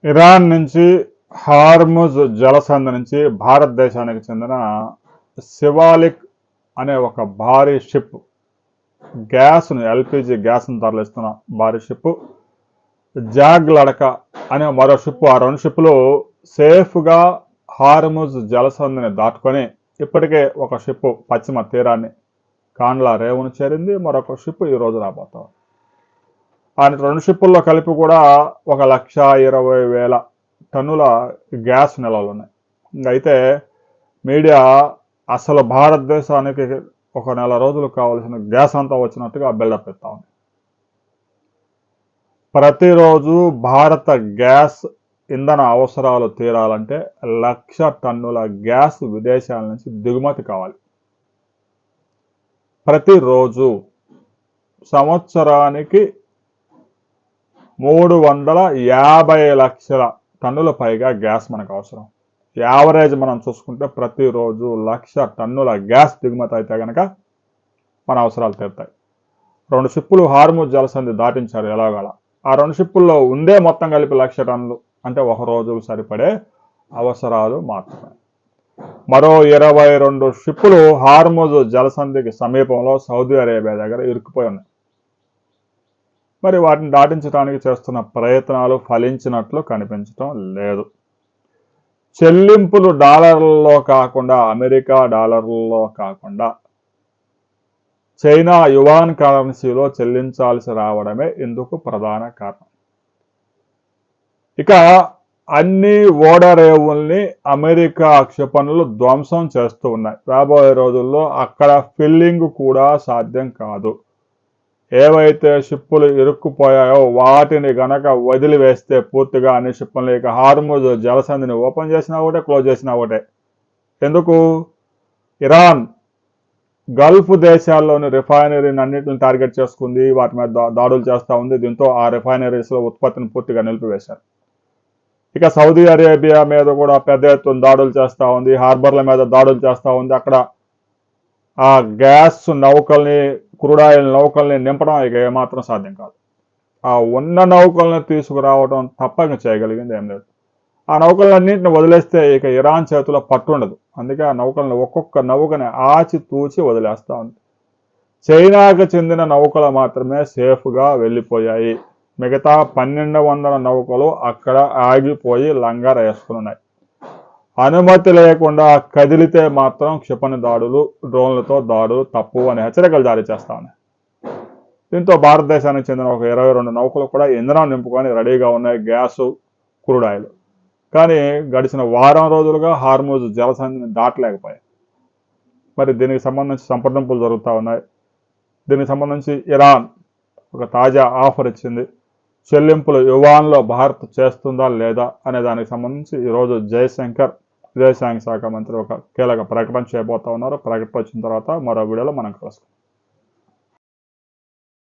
Iran నుంచి Hormuz జలసంధి నుంచి భారతదేశానికి చెందిన శివాలిక్ అనే ఒక భారీ షిప్ గ్యాస్ను ఎల్పిజి గ్యాస్ను తరలిస్తున్న భారీ షిప్ జాగ్ లడక అనే మరో షిప్, ఆ రెండు షిప్పులు సేఫ్గా హార్ముజ్ జలసంధిని దాటుకొని ఇప్పటికే ఒక షిప్ పశ్చిమ తీరాన్ని కాండ్లా రేవును చేరింది. మరొక షిప్ ఈ రోజు రాబోతాం. ఆ రెండు షిప్పుల్లో కలిపి కూడా 1,20,000 టన్నుల గ్యాస్ నిల్వలు ఉన్నాయి. అయితే మీడియా అసలు భారతదేశానికి ఒక నెల రోజులు కావాల్సిన గ్యాస్ అంతా వచ్చినట్టుగా బిల్డప్ ఇస్తా ఉంది. ప్రతిరోజు భారత గ్యాస్ ఇంధన అవసరాలు తీరాలంటే 1,00,000 టన్నుల గ్యాస్ విదేశాల నుంచి దిగుమతి కావాలి. ప్రతిరోజు సంవత్సరానికి 350 లక్షల టన్నుల పైగా గ్యాస్ మనకు అవసరం. యావరేజ్ మనం చూసుకుంటే ప్రతిరోజు 1,00,000 టన్నుల గ్యాస్ దిగుమతి అయితే కనుక మన అవసరాలు తీరుతాయి. రెండు షిప్పులు హార్ముజ్ జలసంధి దాటించారు ఎలాగల. ఆ రెండు షిప్పుల్లో ఉండే మొత్తం కలిపి 1,00,000 టన్నులు, అంటే ఒక రోజుకు సరిపడే అవసరాలు మాత్రమే. మరో 22 షిప్పులు హార్ముజ్ జలసంధికి సమీపంలో సౌదీ అరేబియా దగ్గర ఇరుక్కుపోయి ఉన్నాయి. మరి వాటిని దాటించడానికి చేస్తున్న ప్రయత్నాలు ఫలించినట్లు కనిపించడం లేదు. చెల్లింపులు డాలర్లలో కాకుండా, అమెరికా డాలర్లలో కాకుండా చైనా యువాన్ కరెన్సీలో చెల్లించాల్సి రావడమే ఇందుకు ప్రధాన కారణం. ఇక అన్ని ఓడరేవుల్ని అమెరికా క్షిపణులు ధ్వంసం చేస్తూ ఉన్నాయి. రాబోయే రోజుల్లో అక్కడ ఫిల్లింగ్ కూడా సాధ్యం కాదు. ఏవైతే షిప్పులు ఇరుక్కుపోయాయో వాటిని గనక వదిలివేస్తే పూర్తిగా అన్ని షిప్పులు, ఇక హార్ముజ్ జలసంధిని ఓపెన్ చేసినా ఒకటే, క్లోజ్ చేసినా ఒకటే. ఎందుకు? ఇరాన్ గల్ఫ్ దేశాల్లోని రిఫైనరీని అన్నింటిని టార్గెట్ చేసుకుంది, వాటి మీద దాడులు చేస్తూ ఉంది. దీంతో ఆ రిఫైనరీస్లో ఉత్పత్తిని పూర్తిగా నిలిపివేశారు. ఇక సౌదీ అరేబియా మీద కూడా పెద్ద ఎత్తున దాడులు చేస్తూ ఉంది, హార్బర్ల మీద దాడులు చేస్తూ ఉంది. అక్కడ ఆ గ్యాస్ నౌకల్ని, క్రూడాయిల్ నౌకల్ని నింపడం ఇక ఏమాత్రం సాధ్యం కాదు. ఆ ఉన్న నౌకల్ని తీసుకురావడం తప్ప చేయగలిగింది ఏం లేదు. ఆ నౌకలన్నింటిని వదిలేస్తే ఇక ఇరాన్ చేతిలో పట్టుండదు. అందుకే ఆ నౌకల్ని ఒక్కొక్క నౌకని ఆచి తూచి వదిలేస్తూ ఉంది. చైనాకు చెందిన నౌకలు మాత్రమే సేఫ్గా వెళ్ళిపోయాయి. మిగతా 1,200 నౌకలు అక్కడ ఆగిపోయి లంగర్ వేసుకున్నాయి. అనుమతి లేకుండా కదిలితే మాత్రం క్షిపణి దాడులు, డ్రోన్లతో దాడులు తప్పు అనే హెచ్చరికలు జారీ చేస్తా ఉన్నాయి. దీంతో భారతదేశానికి చెందిన ఒక 22 నౌకలు కూడా ఇంధనం నింపుకొని రెడీగా ఉన్నాయి, గ్యాసు, క్రూడాయిల్. కానీ గడిచిన వారం రోజులుగా హార్ముజ్ జలసంధిని దాటలేకపోయాయి. మరి దీనికి సంబంధించి సంప్రదింపులు జరుగుతూ ఉన్నాయి. దీనికి సంబంధించి ఇరాన్ ఒక తాజా ఆఫర్ ఇచ్చింది. చెల్లింపులు యువాన్లో భారత్ చేస్తుందా లేదా అనే దానికి సంబంధించి ఈరోజు జయశంకర్, విదేశాంగ శాఖ మంత్రి ఒక కీలక ప్రకటన చేయబోతా ఉన్నారు. ప్రకటన వచ్చిన తర్వాత మరో వీడియోలో మనం కలుసుకుందాం.